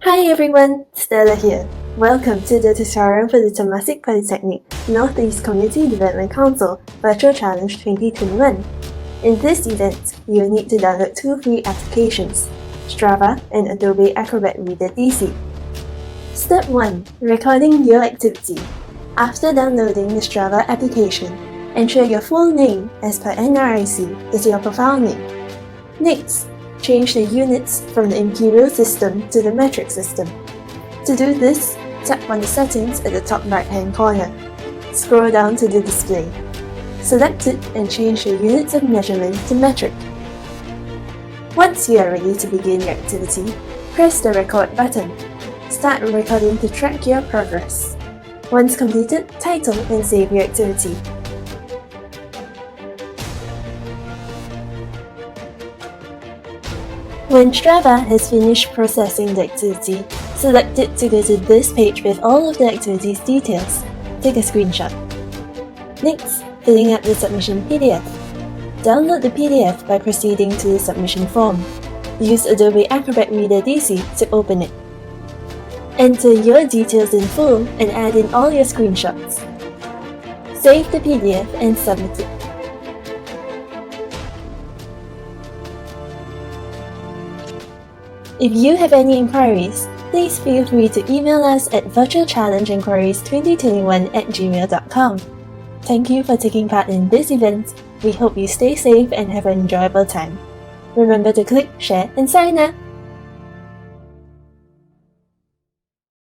Hi everyone, Stella here. Welcome to the tutorial for the Temasek Polytechnic Northeast Community Development Council Virtual Challenge 2021. In this event, you will need to download two free applications, Strava and Adobe Acrobat Reader DC. Step 1. Recording your activity. After downloading the Strava application, ensure your full name as per NRIC is your profile name. Next, change the units from the Enquiries system to the metric system. To do this, tap on the settings at the top right-hand corner. Scroll down to the display. Select it and change your units of measurement to metric. Once you are ready to begin your activity, press the record button. Start recording to track your progress. Once completed, title and save your activity. When Strava has finished processing the activity, select it to go to this page with all of the activity's details. Take a screenshot. Next, filling out the submission PDF. Download the PDF by proceeding to the submission form. Use Adobe Acrobat Reader DC to open it. Enter your details in full and add in all your screenshots. Save the PDF and submit it. If you have any inquiries, please feel free to email us at virtualchallengeinquiries2021@gmail.com. Thank you for taking part in this event. We hope you stay safe and have an enjoyable time. Remember to click, share, and sign up!